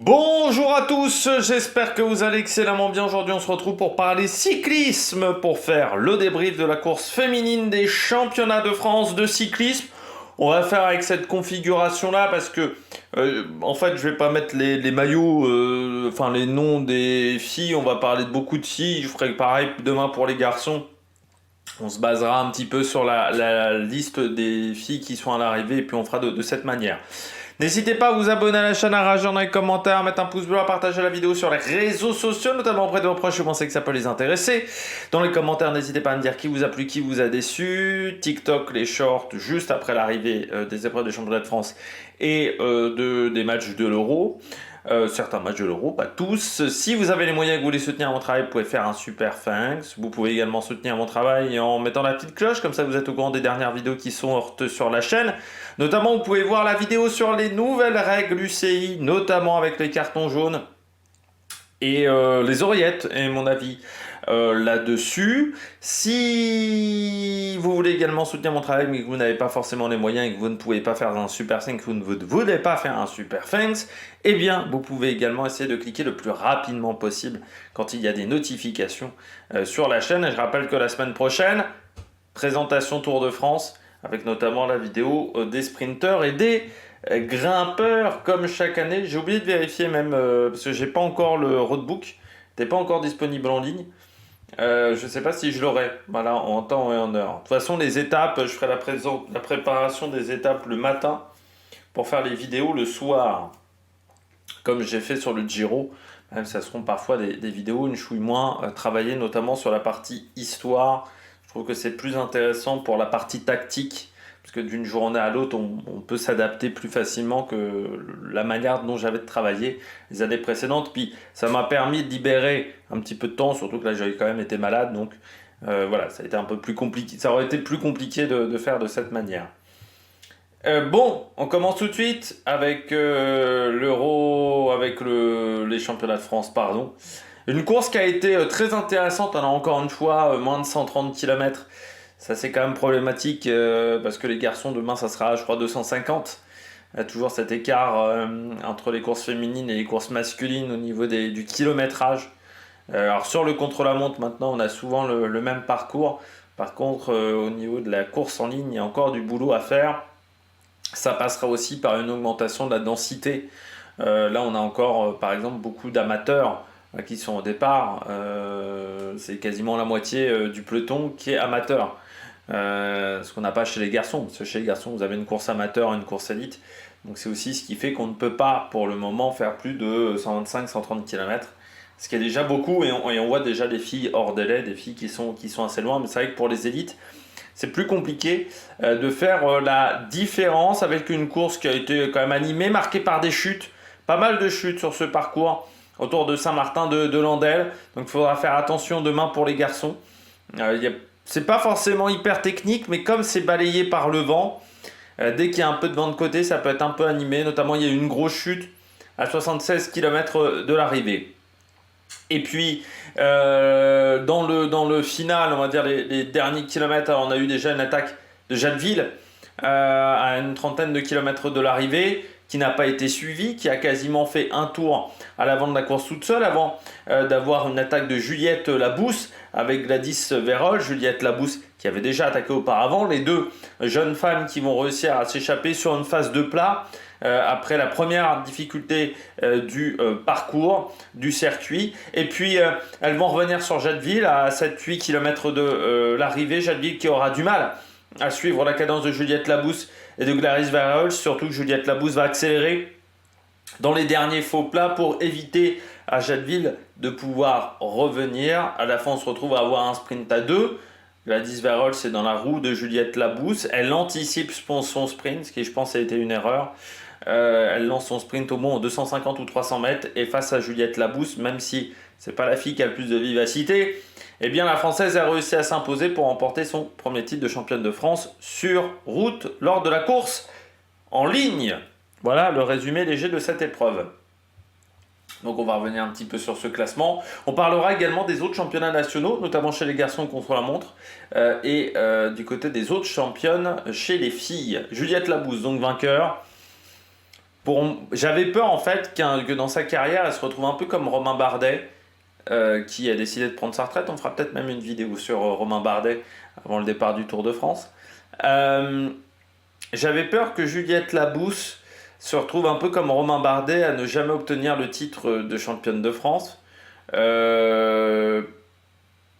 Bonjour à tous, j'espère que vous allez excellemment bien. Aujourd'hui, on se retrouve pour parler cyclisme, pour faire le débrief de la course féminine des championnats de France de cyclisme. On va faire avec cette configuration-là parce que, en fait, je vais pas mettre les maillots, enfin les noms des filles. On va parler de beaucoup de filles. Je ferai pareil demain pour les garçons. On se basera un petit peu sur la liste des filles qui sont à l'arrivée et puis on fera de cette manière. N'hésitez pas à vous abonner à la chaîne, à réagir dans les commentaires, à mettre un pouce bleu, à partager la vidéo sur les réseaux sociaux, notamment auprès de vos proches, je pensez que ça peut les intéresser. Dans les commentaires, n'hésitez pas à me dire qui vous a plu, qui vous a déçu. TikTok, les shorts, juste après l'arrivée des épreuves des championnats de France et des matchs de l'Euro. Certains matchs de l'Euro, pas tous. Si vous avez les moyens et que vous voulez soutenir mon travail, vous pouvez faire un super thanks. Vous pouvez également soutenir mon travail en mettant la petite cloche, comme ça vous êtes au courant des dernières vidéos qui sont sur la chaîne. Notamment, vous pouvez voir la vidéo sur les nouvelles règles UCI, notamment avec les cartons jaunes et les oreillettes, et mon avis là-dessus. Si vous voulez également soutenir mon travail, mais que vous n'avez pas forcément les moyens et que vous ne pouvez pas faire un super thanks, que vous ne voulez pas faire un super thanks, eh bien, vous pouvez également essayer de cliquer le plus rapidement possible quand il y a des notifications sur la chaîne. Et je rappelle que la semaine prochaine, présentation Tour de France, avec notamment la vidéo des sprinteurs et des grimpeurs, comme chaque année. J'ai oublié de vérifier même, parce que j'ai pas encore le roadbook, n'était pas encore disponible en ligne. Je ne sais pas si je l'aurai, voilà, en temps et en heure. De toute façon, les étapes, je ferai la préparation des étapes le matin pour faire les vidéos le soir, comme j'ai fait sur le Giro. Même ça seront parfois des vidéos une chouille moins travaillées, notamment sur la partie histoire. Je trouve que c'est plus intéressant pour la partie tactique, parce que d'une journée à l'autre, on peut s'adapter plus facilement que la manière dont j'avais de travailler les années précédentes. Puis ça m'a permis de libérer un petit peu de temps, surtout que là j'avais quand même été malade, donc voilà, ça a été un peu plus compliqué. Ça aurait été plus compliqué de faire de cette manière. Bon, on commence tout de suite avec l'Euro, avec les championnats de France, pardon. Une course qui a été très intéressante, on a encore une fois moins de 130 km. Ça c'est quand même problématique parce que les garçons demain ça sera je crois 250. Il y a toujours cet écart entre les courses féminines et les courses masculines au niveau du kilométrage. Alors sur le contre-la-montre maintenant on a souvent le même parcours. Par contre au niveau de la course en ligne il y a encore du boulot à faire. Ça passera aussi par une augmentation de la densité. Là, on a encore, par exemple, beaucoup d'amateurs qui sont au départ. C'est quasiment la moitié du peloton qui est amateur. Ce qu'on n'a pas chez les garçons. Parce que chez les garçons, vous avez une course amateur et une course élite. Donc c'est aussi ce qui fait qu'on ne peut pas, pour le moment, faire plus de 125-130 km. Ce qui est déjà beaucoup. Et on voit déjà des filles hors délai, des filles qui sont assez loin. Mais c'est vrai que pour les élites, c'est plus compliqué de faire la différence avec une course qui a été quand même animée, marquée par des chutes, pas mal de chutes sur ce parcours autour de Saint-Martin de Landelle. Donc il faudra faire attention demain pour les garçons. C'est pas forcément hyper technique, mais comme c'est balayé par le vent, dès qu'il y a un peu de vent de côté, ça peut être un peu animé. Notamment, il y a eu une grosse chute à 76 km de l'arrivée. Et puis, dans le final, on va dire les derniers kilomètres, on a eu déjà une attaque de Jatteville à une trentaine de kilomètres de l'arrivée, qui n'a pas été suivie, qui a quasiment fait un tour à l'avant de la course toute seule, avant d'avoir une attaque de Juliette Labousse avec Gladys Verrol. Juliette Labousse qui avait déjà attaqué auparavant. Les deux jeunes femmes qui vont réussir à s'échapper sur une phase de plat. Après la première difficulté du parcours, du circuit. Et puis elles vont revenir sur Jatteville à 7-8 km de l'arrivée. Jatteville qui aura du mal à suivre la cadence de Juliette Labousse et de Gladys Verrol, surtout que Juliette Labousse va accélérer dans les derniers faux plats pour éviter à Jatteville de pouvoir revenir. À la fin, on se retrouve à avoir un sprint à deux. Gladys Verrol, c'est dans la roue de Juliette Labousse. Elle anticipe son sprint, ce qui, je pense, a été une erreur. Elle lance son sprint au moins en 250 ou 300 mètres. Et face à Juliette Labousse, même si c'est pas la fille qui a le plus de vivacité, eh bien la Française a réussi à s'imposer pour remporter son premier titre de championne de France sur route lors de la course en ligne. Voilà le résumé léger de cette épreuve. Donc on va revenir un petit peu sur ce classement. On parlera également des autres championnats nationaux, notamment chez les garçons contre la montre, et du côté des autres championnes chez les filles. Juliette Labousse, donc vainqueur. J'avais peur en fait que dans sa carrière, elle se retrouve un peu comme Romain Bardet, qui a décidé de prendre sa retraite. On fera peut-être même une vidéo sur Romain Bardet avant le départ du Tour de France. J'avais peur que Juliette Labousse se retrouve un peu comme Romain Bardet à ne jamais obtenir le titre de championne de France. Euh,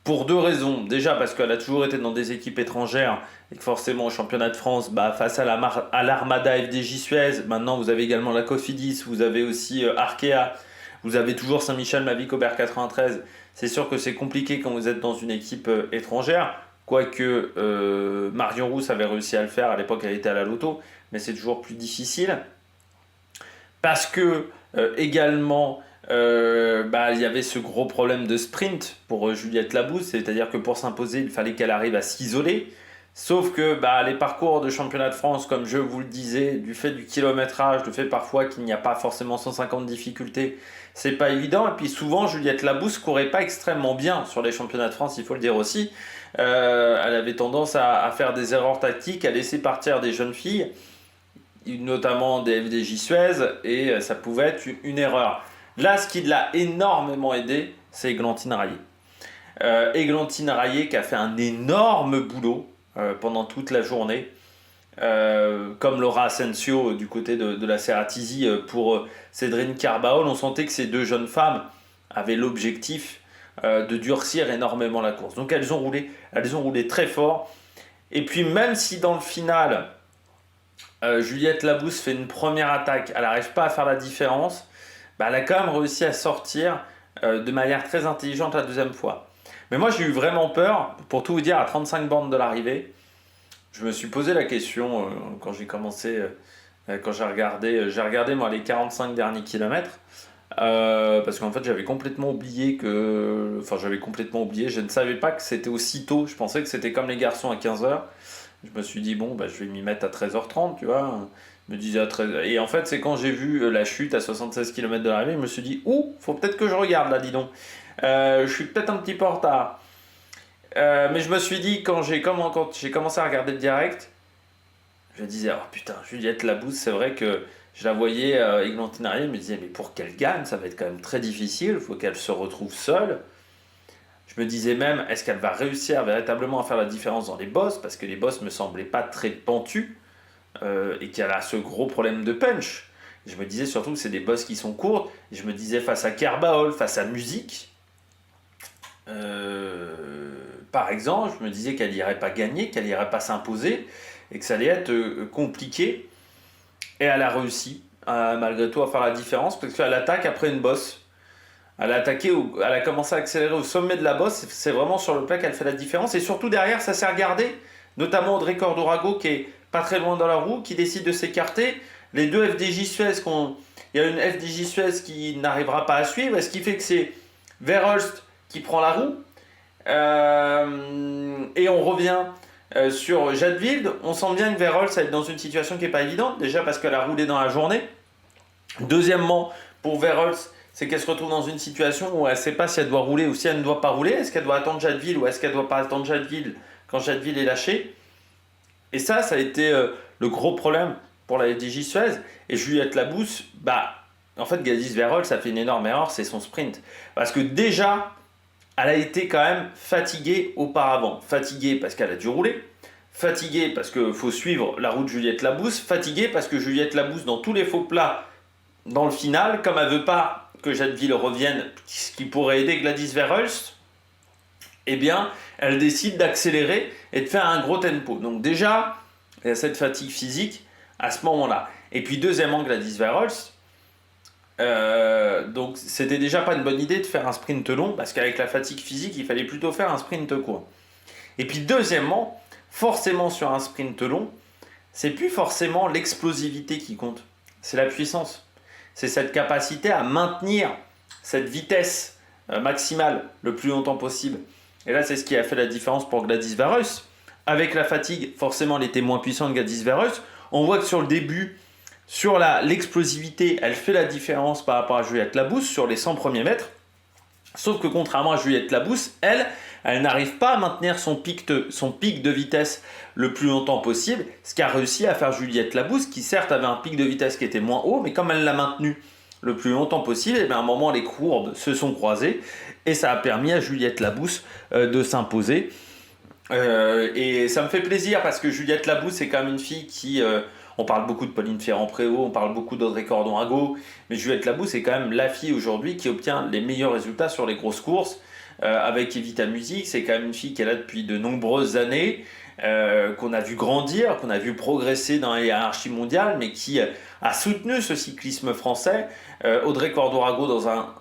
pour deux raisons. Déjà parce qu'elle a toujours été dans des équipes étrangères et que forcément au championnat de France, face à l'Armada FDJ Suez, maintenant vous avez également la Cofidis, vous avez aussi Arkea, vous avez toujours Saint-Michel Mavic Aubert 93. C'est sûr que c'est compliqué quand vous êtes dans une équipe étrangère. Quoique Marion Rousse avait réussi à le faire, à l'époque elle était à la Loto, mais c'est toujours plus difficile. Parce que également, il y avait ce gros problème de sprint pour Juliette Labousse, c'est-à-dire que pour s'imposer, il fallait qu'elle arrive à s'isoler. Sauf que les parcours de championnat de France, comme je vous le disais, du fait du kilométrage, du fait parfois qu'il n'y a pas forcément 150 difficultés, c'est pas évident. Et puis souvent, Juliette Labousse courait pas extrêmement bien sur les championnats de France, il faut le dire aussi. Elle avait tendance à faire des erreurs tactiques, à laisser partir des jeunes filles, notamment des FDJ Suez, et ça pouvait être une erreur. Là, ce qui l'a énormément aidé, c'est Églantine Rayet. Églantine Rayet qui a fait un énorme boulot pendant toute la journée, comme Laura Asensio du côté de la Ceratizi pour Cédrine Carbaol. On sentait que ces deux jeunes femmes avaient l'objectif de durcir énormément la course. Donc elles ont roulé très fort. Et puis même si dans le final, Juliette Labousse fait une première attaque, elle n'arrive pas à faire la différence, elle a quand même réussi à sortir de manière très intelligente la deuxième fois. Mais moi j'ai eu vraiment peur, pour tout vous dire, à 35 bornes de l'arrivée, je me suis posé la question quand j'ai commencé, quand j'ai regardé moi les 45 derniers kilomètres, parce qu'en fait j'avais complètement oublié je ne savais pas que c'était aussi tôt, je pensais que c'était comme les garçons à 15h. Je me suis dit, bon, je vais m'y mettre à 13h30, tu vois. Je me disais à 13... Et en fait, c'est quand j'ai vu la chute à 76 km de l'arrivée, je me suis dit, faut peut-être que je regarde là, dis donc. Je suis peut-être un petit peu en retard. Mais je me suis dit, quand j'ai commencé à regarder le direct, je me disais, oh putain, Juliette Labousse, c'est vrai que je la voyais, Églantine Rayet, je me disais, mais pour qu'elle gagne, ça va être quand même très difficile, il faut qu'elle se retrouve seule. Je me disais même, est-ce qu'elle va réussir véritablement à faire la différence dans les bosses, parce que les bosses me semblaient pas très pentus, et qu'elle a ce gros problème de punch. Et je me disais surtout que c'est des bosses qui sont courtes, et je me disais face à Kerbaol, face à Musique, par exemple, je me disais qu'elle n'irait pas gagner, qu'elle n'irait pas s'imposer, et que ça allait être compliqué. Et elle a réussi, malgré tout, à faire la différence, parce qu'elle attaque après une bosse. Elle a commencé à accélérer au sommet de la bosse, c'est vraiment sur le plat qu'elle fait la différence. Et surtout derrière, ça s'est regardé, notamment Audrey Cordorago qui est pas très loin dans la roue, qui décide de s'écarter. Les deux FDJ Suez, il y a une FDJ Suez qui n'arrivera pas à suivre, et ce qui fait que c'est Verhulst qui prend la roue. Et on revient sur Jadwild. On sent bien que Verhulst est dans une situation qui n'est pas évidente, déjà parce qu'elle a roulé dans la journée. Deuxièmement, pour Verhulst, c'est qu'elle se retrouve dans une situation où elle ne sait pas si elle doit rouler ou si elle ne doit pas rouler. Est-ce qu'elle doit attendre Jadwild ou est-ce qu'elle ne doit pas attendre Jadwild quand Jadwild est lâché? Et ça a été le gros problème pour la FDJ Suez. Et Juliette Labousse, en fait, Gladys Verhulst, ça fait une énorme erreur, c'est son sprint. Parce que déjà, elle a été quand même fatiguée auparavant. Fatiguée parce qu'elle a dû rouler. Fatiguée parce qu'il faut suivre la route de Juliette Labousse. Fatiguée parce que Juliette Labousse, dans tous les faux plats, dans le final, comme elle ne veut pas que Jadwild revienne, ce qui pourrait aider Gladys Verhulst, eh bien, elle décide d'accélérer et de faire un gros tempo. Donc déjà, il y a cette fatigue physique à ce moment-là. Et puis deuxièmement, Gladys Verhulst, donc c'était déjà pas une bonne idée de faire un sprint long, parce qu'avec la fatigue physique, il fallait plutôt faire un sprint court. Et puis deuxièmement, forcément sur un sprint long, c'est plus forcément l'explosivité qui compte, c'est la puissance. C'est cette capacité à maintenir cette vitesse maximale le plus longtemps possible. Et là, c'est ce qui a fait la différence pour Gladys Verhulst. Avec la fatigue, forcément, elle était moins puissante que Gladys Verhulst. On voit que sur le début, sur l'explosivité, elle fait la différence par rapport à Juliette Labousse sur les 100 premiers mètres. Sauf que contrairement à Juliette Labousse, elle elle n'arrive pas à maintenir son pic de vitesse le plus longtemps possible, ce qu'a réussi à faire Juliette Labousse, qui certes avait un pic de vitesse qui était moins haut, mais comme elle l'a maintenu le plus longtemps possible, et bien à un moment les courbes se sont croisées, et ça a permis à Juliette Labousse de s'imposer. Et ça me fait plaisir parce que Juliette Labousse, c'est quand même une fille qui... on parle beaucoup de Pauline Ferrand-Prévot, on parle beaucoup d'Audrey Cordon-Rago, mais Juliette Labousse c'est quand même la fille aujourd'hui qui obtient les meilleurs résultats sur les grosses courses. Avec Evita Music, c'est quand même une fille qui est là depuis de nombreuses années, qu'on a vu grandir, qu'on a vu progresser dans la hiérarchie mondiale, mais qui a soutenu ce cyclisme français. Audrey Cordon-Rago dans un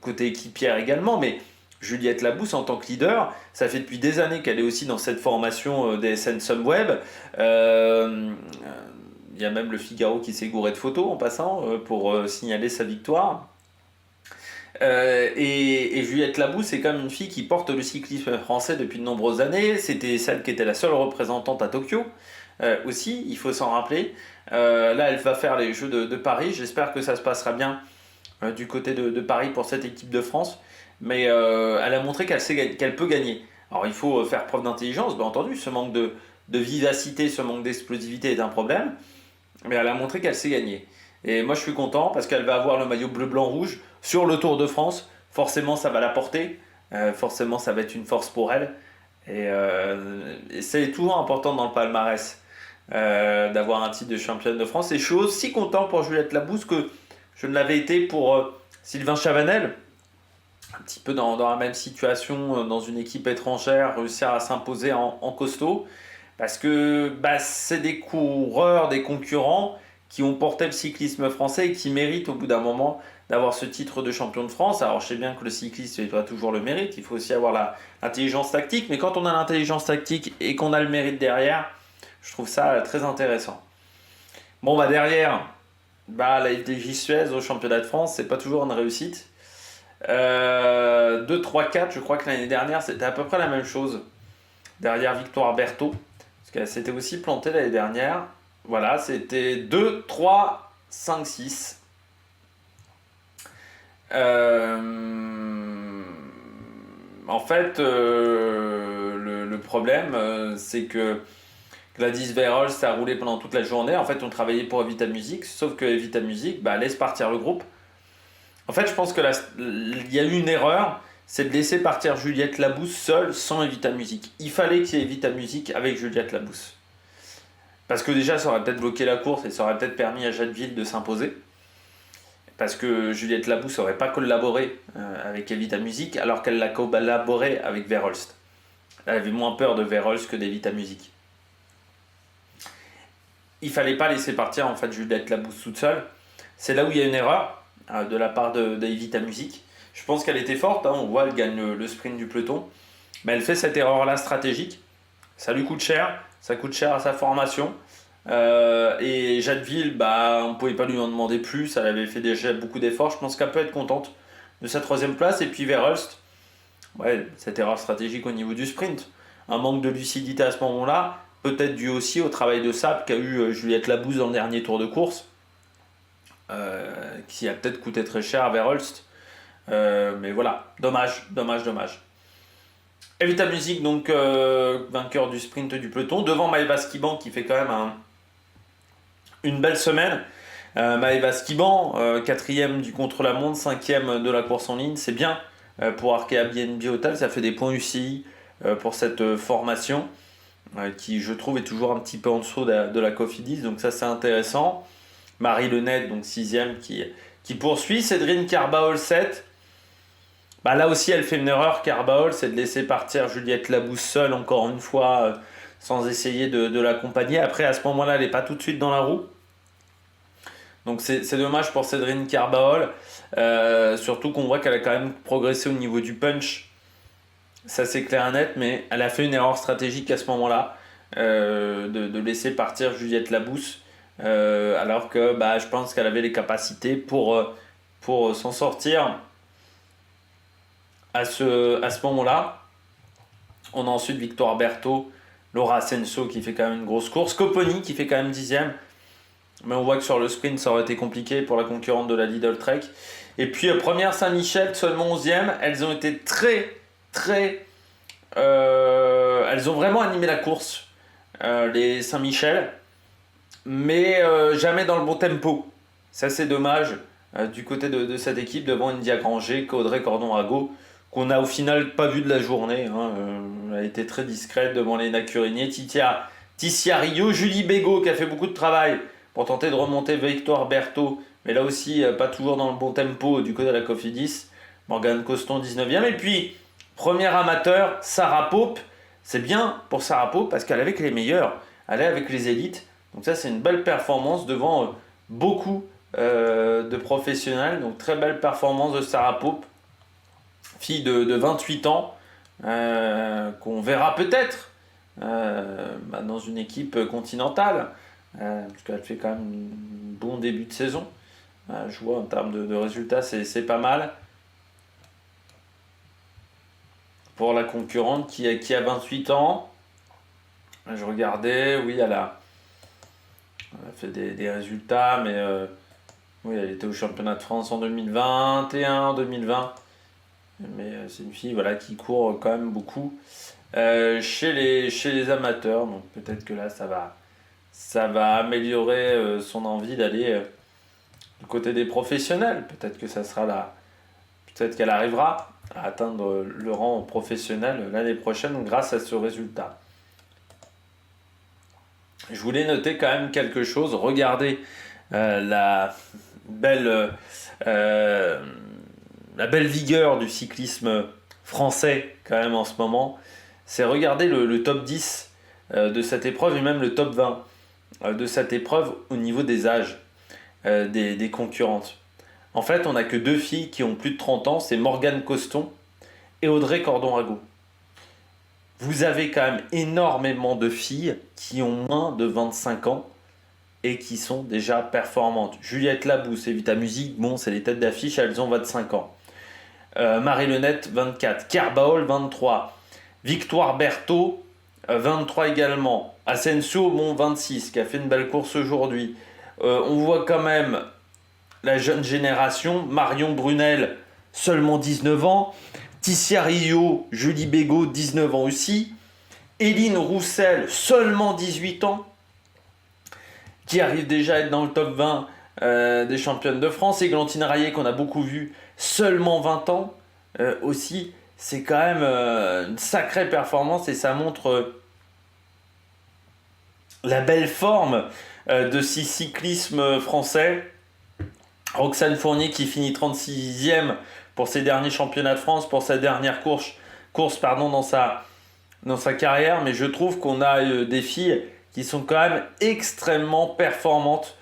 côté équipière également, mais Juliette Labousse en tant que leader, ça fait depuis des années qu'elle est aussi dans cette formation des SN Sunweb. Il y a même le Figaro qui s'est gouré de photos en passant pour signaler sa victoire. Et Juliette Labousse, c'est quand même une fille qui porte le cyclisme français depuis de nombreuses années. C'était celle qui était la seule représentante à Tokyo aussi, il faut s'en rappeler. Là, elle va faire les Jeux de Paris. J'espère que ça se passera bien du côté de Paris pour cette équipe de France. Mais elle a montré qu'elle peut gagner. Alors il faut faire preuve d'intelligence, bien entendu. Ce manque de vivacité, ce manque d'explosivité est un problème. Mais elle a montré qu'elle sait gagner. Et moi je suis content parce qu'elle va avoir le maillot bleu-blanc-rouge sur le Tour de France. Forcément ça va la porter. Forcément ça va être une force pour elle. Et c'est toujours important dans le palmarès d'avoir un titre de championne de France. Et je suis aussi content pour Juliette Labousse que je ne l'avais été pour Sylvain Chavanel. Un petit peu dans la même situation, dans une équipe étrangère, réussir à s'imposer en costaud. Parce que c'est des coureurs, des concurrents qui ont porté le cyclisme français et qui méritent au bout d'un moment d'avoir ce titre de champion de France. Alors je sais bien que le cycliste n'est pas toujours le mérite, il faut aussi avoir l'intelligence tactique, mais quand on a l'intelligence tactique et qu'on a le mérite derrière, je trouve ça très intéressant. Bon derrière, la FDJ Suez au championnat de France, c'est pas toujours une réussite. 2, 3, 4, je crois que l'année dernière c'était à peu près la même chose. Derrière Victoire Berthaud, parce qu'elle s'était aussi plantée l'année dernière. Voilà, c'était 2, 3, 5, 6. En fait, le problème, c'est que Gladys Weyrolz a roulé pendant toute la journée. En fait, on travaillait pour Evita Music, sauf que Evita Music laisse partir le groupe. En fait, je pense que il y a eu une erreur, c'est de laisser partir Juliette Labousse seule sans Evita Music. Il fallait qu'il y ait Evita Music avec Juliette Labousse. Parce que déjà, ça aurait peut-être bloqué la course et ça aurait peut-être permis à Jadeville de s'imposer. Parce que Juliette Labousse n'aurait pas collaboré avec Evita Music alors qu'elle l'a collaboré avec Weyrolz. Elle avait moins peur de Weyrolz que d'Evita Music. Il fallait pas laisser partir en fait Juliette Labousse toute seule. C'est là où il y a une erreur de la part d'Evita Music. Je pense qu'elle était forte, on voit, elle gagne le sprint du peloton. Mais elle fait cette erreur-là stratégique. Ça lui coûte cher, ça coûte cher à sa formation. Et Jadeville, on ne pouvait pas lui en demander plus, elle avait fait déjà beaucoup d'efforts. Je pense qu'elle peut être contente de sa 3e place. Et puis Weyrolz, cette erreur stratégique au niveau du sprint. Un manque de lucidité à ce moment-là, peut-être dû aussi au travail de sable qu'a eu Juliette Labousse dans le dernier tour de course. Qui a peut-être coûté très cher à Weyrolz. Mais voilà, dommage. Evita Music, donc vainqueur du sprint du peloton, devant Maëva Skiban qui fait quand même une belle semaine. Maëva Skiban, 4e du contre-la-montre, 5e de la course en ligne, c'est bien pour Arkea BNB Hotel, ça fait des points UCI pour cette formation qui je trouve est toujours un petit peu en dessous de la Cofidis, donc ça c'est intéressant. Marie Lenette, donc 6e, qui poursuit. Cédrine Carbaol, 7. Là aussi, elle fait une erreur, Carbaol, c'est de laisser partir Juliette Labousse seule, encore une fois, sans essayer de l'accompagner. Après, à ce moment-là, elle n'est pas tout de suite dans la roue. Donc c'est dommage pour Cédrine Carbaol. Surtout qu'on voit qu'elle a quand même progressé au niveau du punch. Ça, c'est clair et net, mais elle a fait une erreur stratégique à ce moment-là, de laisser partir Juliette Labousse. Alors que je pense qu'elle avait les capacités pour s'en sortir à ce moment-là. On a ensuite Victoire Berthaud, Laura Ascenso qui fait quand même une grosse course, Coponi qui fait quand même 10e, mais on voit que sur le sprint ça aurait été compliqué pour la concurrente de la Lidl Trek. Et puis première Saint-Michel seulement 11e. Elles ont été très très elles ont vraiment animé la course, les Saint-Michel, mais jamais dans le bon tempo. Ça, c'est dommage du côté de cette équipe devant India Granger, qu'Audrey Cordon-Rago, qu'on a au final pas vu de la journée. Hein. Elle a été très discrète devant les Curinier, Ticia Rio, Julie Bégaud qui a fait beaucoup de travail pour tenter de remonter Victoire Berthaud, mais là aussi pas toujours dans le bon tempo du côté de la Cofidis. Morgane Coston 19e. Et puis, première amateur, Sarah Pope. C'est bien pour Sarah Pope parce qu'elle est avec les meilleurs, elle est avec les élites. Donc ça, c'est une belle performance devant beaucoup de professionnels. Donc très belle performance de Sarah Pope, fille de 28 ans, qu'on verra peut-être dans une équipe continentale, parce qu'elle fait quand même un bon début de saison. Je vois en termes de résultats, c'est pas mal. Pour la concurrente qui a 28 ans, je regardais, oui, elle a fait des résultats, mais oui, elle était au championnat de France en 2021, 2020. Mais c'est une fille voilà, qui court quand même beaucoup chez les amateurs. Donc peut-être que là, ça va améliorer son envie d'aller du côté des professionnels. Peut-être que ça sera là. Peut-être qu'elle arrivera à atteindre le rang professionnel l'année prochaine grâce à ce résultat. Je voulais noter quand même quelque chose. Regardez la belle vigueur du cyclisme français quand même en ce moment. C'est regarder le top 10 de cette épreuve et même le top 20 de cette épreuve au niveau des âges des concurrentes. En fait, on n'a que 2 filles qui ont plus de 30 ans, c'est Morgane Coston et Audrey Cordon-Rago. Vous avez quand même énormément de filles qui ont moins de 25 ans et qui sont déjà performantes. Juliette Labousse et Vita Musique, bon, c'est les têtes d'affiche, elles ont 25 ans. Marie Lenette, 24. Kerbaol, 23. Victoire Berthaud, 23 également. Asensio, bon, 26, qui a fait une belle course aujourd'hui. On voit quand même la jeune génération, Marion Brunel, seulement 19 ans. Ticia Rio, Julie Bégaud, 19 ans aussi. Éline Roussel, seulement 18 ans, qui arrive déjà à être dans le top 20 des championnes de France. Églantine Raillet, qu'on a beaucoup vu, seulement 20 ans aussi. C'est quand même une sacrée performance et ça montre la belle forme de ce cyclisme français. Roxane Fournier qui finit 36e pour ses derniers championnats de France, pour sa dernière course dans sa carrière. Mais je trouve qu'on a des filles qui sont quand même extrêmement performantes,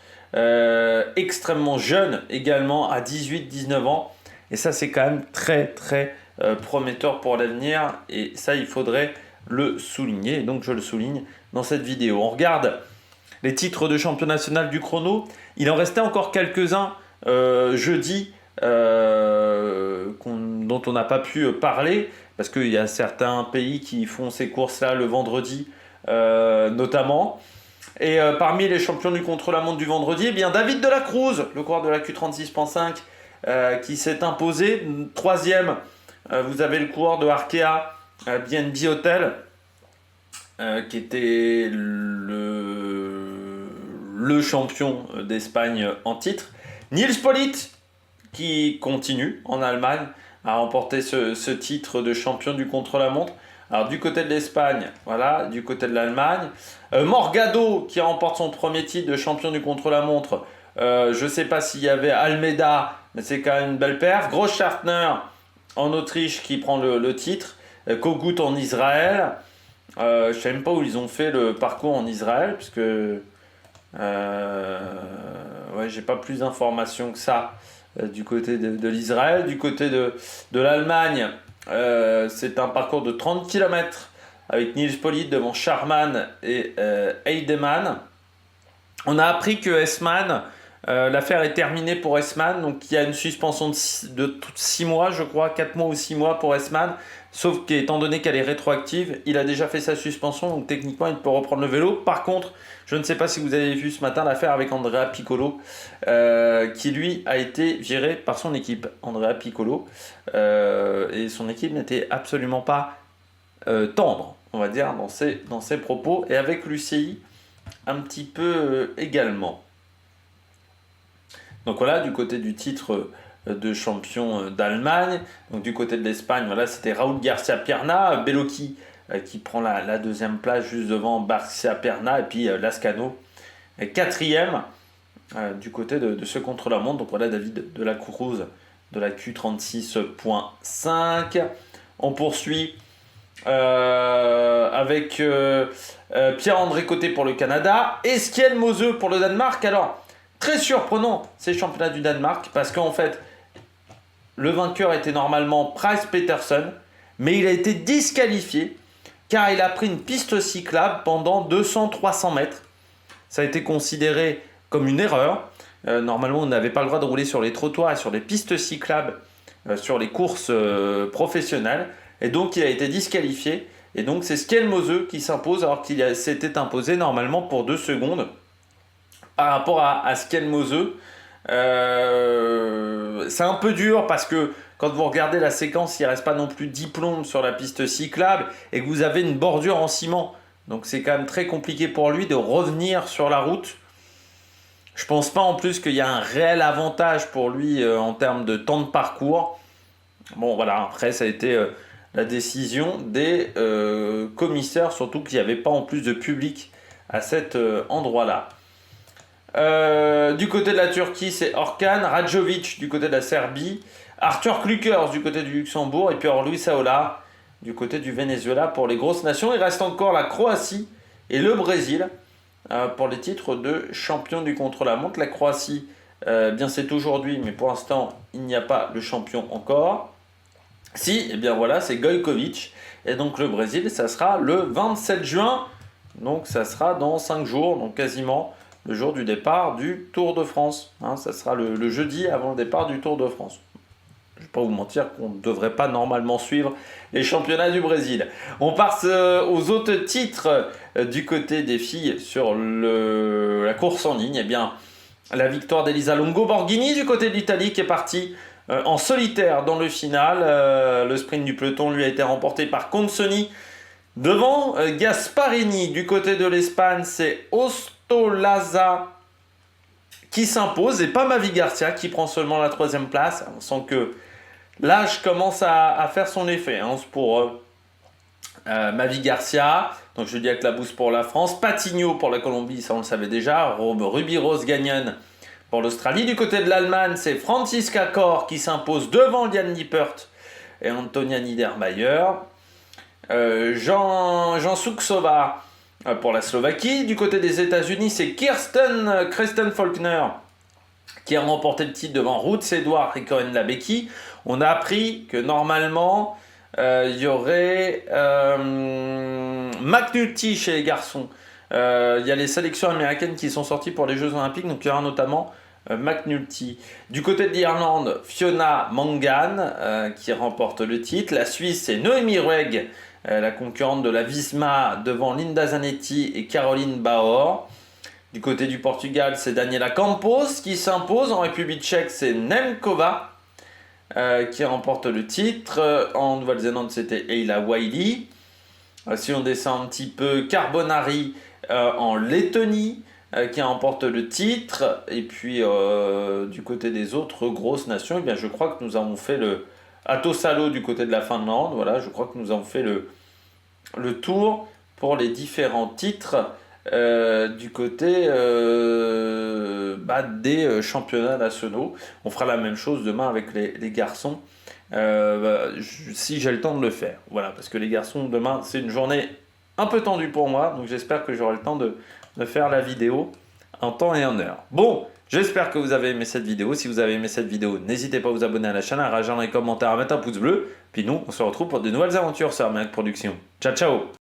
extrêmement jeunes également, à 18-19 ans. Et ça, c'est quand même très, très prometteur pour l'avenir. Et ça, il faudrait le souligner. Et donc, je le souligne dans cette vidéo. On regarde les titres de champion national du chrono. Il en restait encore quelques-uns jeudi dont on n'a pas pu parler parce qu'il y a certains pays qui font ces courses-là le vendredi notamment. Et parmi les champions du contre-la-montre du vendredi, eh bien David Delacruz, le coureur de la Q36.5 qui s'est imposé. Troisième, vous avez le coureur de Arkea, BNB Hotel, qui était le champion d'Espagne en titre. Nils Politt, qui continue en Allemagne à remporter ce titre de champion du contre-la-montre. Alors du côté de l'Espagne, voilà, du côté de l'Allemagne. Morgado qui remporte son premier titre de champion du contre-la-montre. Je ne sais pas s'il y avait Almeida, mais c'est quand même une belle perf. Großschartner en Autriche qui prend le titre. Kogut en Israël. Je ne sais même pas où ils ont fait le parcours en Israël, puisque j'ai pas plus d'informations que ça du côté de l'Israël. Du côté de l'Allemagne, c'est un parcours de 30 km avec Nils Politt devant Scharmann et Heidemann. On a appris que Hessmann, l'affaire est terminée pour Hessmann, donc il y a une suspension de 6 mois, je crois, 4 mois ou 6 mois pour Hessmann, sauf qu'étant donné qu'elle est rétroactive, il a déjà fait sa suspension, donc techniquement il peut reprendre le vélo. Par contre, je ne sais pas si vous avez vu ce matin l'affaire avec Andrea Piccolo, qui lui a été viré par son équipe. Andrea Piccolo, et son équipe n'était absolument pas tendre, on va dire, dans ses propos, et avec l'UCI un petit peu également. Donc voilà, du côté du titre de champion d'Allemagne, donc du côté de l'Espagne, voilà, c'était Raúl García Pierna, Bellocchi qui prend la deuxième place juste devant García Pierna, et puis Lascano, quatrième du côté de ce contre-la-montre. Donc voilà, David de la Cruz de la Q36.5. On poursuit avec Pierre-André Côté pour le Canada, Eskiel Moseux pour le Danemark. Alors, très surprenant ces championnats du Danemark, parce qu'en fait, le vainqueur était normalement Price Peterson, mais il a été disqualifié car il a pris une piste cyclable pendant 200-300 mètres. Ça a été considéré comme une erreur. Normalement, on n'avait pas le droit de rouler sur les trottoirs et sur les pistes cyclables sur les courses professionnelles. Et donc, il a été disqualifié. Et donc, c'est Eskiel Moseux qui s'impose, alors qu'il s'était imposé normalement pour 2 secondes par rapport à Eskiel Moseux. C'est un peu dur parce que quand vous regardez la séquence, il ne reste pas non plus 10 plombes sur la piste cyclable et que vous avez une bordure en ciment. Donc c'est quand même très compliqué pour lui de revenir sur la route. Je pense pas en plus qu'il y a un réel avantage pour lui en termes de temps de parcours. Bon voilà, après ça a été la décision des commissaires, surtout qu'il n'y avait pas en plus de public à cet endroit-là. Du côté de la Turquie, c'est Orkan Radjovic du côté de la Serbie, Arthur Klukers du côté du Luxembourg, et puis Luis Aola du côté du Venezuela pour les grosses nations. Il reste encore la Croatie et le Brésil pour les titres de champion du contre-la-montre. La Croatie, bien c'est aujourd'hui, mais pour l'instant, il n'y a pas le champion encore. Si, et bien voilà, c'est Gojkovic. Et donc le Brésil, ça sera le 27 juin. Donc ça sera dans 5 jours, donc quasiment le jour du départ du Tour de France. Ça sera le jeudi avant le départ du Tour de France. Je ne vais pas vous mentir qu'on ne devrait pas normalement suivre les championnats du Brésil. On passe aux autres titres du côté des filles sur la course en ligne. Eh bien, la victoire d'Elisa Longo Borghini du côté de l'Italie qui est partie en solitaire dans le final. Le sprint du peloton lui a été remporté par Consoni devant Gasparini. Du côté de l'Espagne, c'est Ostolaza qui s'impose et pas Mavi Garcia qui prend seulement la 3e place. On sent que l'âge commence à faire son effet pour Mavi Garcia. Donc je dis avec la boost pour la France. Patigno pour la Colombie, ça on le savait déjà. Ruby Rose Gagnon pour l'Australie. Du côté de l'Allemagne, c'est Franziska Kor qui s'impose devant Liane Lippert et Antonia Niedermayer. Jean Suksova pour la Slovaquie. Du côté des États-Unis, c'est Kristen Faulkner qui a remporté le titre devant Ruth Edouard et Corinne Labecki. On a appris que normalement, il y aurait McNulty chez les garçons. Il y a les sélections américaines qui sont sorties pour les Jeux Olympiques, donc il y aura notamment McNulty. Du côté de l'Irlande, Fiona Mangan qui remporte le titre. La Suisse, c'est Noémie Ruegg, la concurrente de la Visma devant Linda Zanetti et Caroline Bauer. Du côté du Portugal, c'est Daniela Campos qui s'impose. En République tchèque, c'est Nemkova qui remporte le titre. En Nouvelle-Zélande, c'était Eila Wiley. Si on descend un petit peu, Carbonari en Lettonie qui remporte le titre. Et puis, du côté des autres grosses nations, eh bien, je crois que nous avons fait le Atosalo du côté de la Finlande. Voilà, je crois que nous avons fait le tour pour les différents titres du côté des championnats nationaux. On fera la même chose demain avec les garçons si j'ai le temps de le faire. Voilà, parce que les garçons, demain, c'est une journée un peu tendue pour moi, donc j'espère que j'aurai le temps de faire la vidéo en temps et en heure. Bon, j'espère que vous avez aimé cette vidéo. Si vous avez aimé cette vidéo, n'hésitez pas à vous abonner à la chaîne, à réagir dans les commentaires, à mettre un pouce bleu. Puis nous, on se retrouve pour de nouvelles aventures sur Armagnac Productions. Ciao, ciao!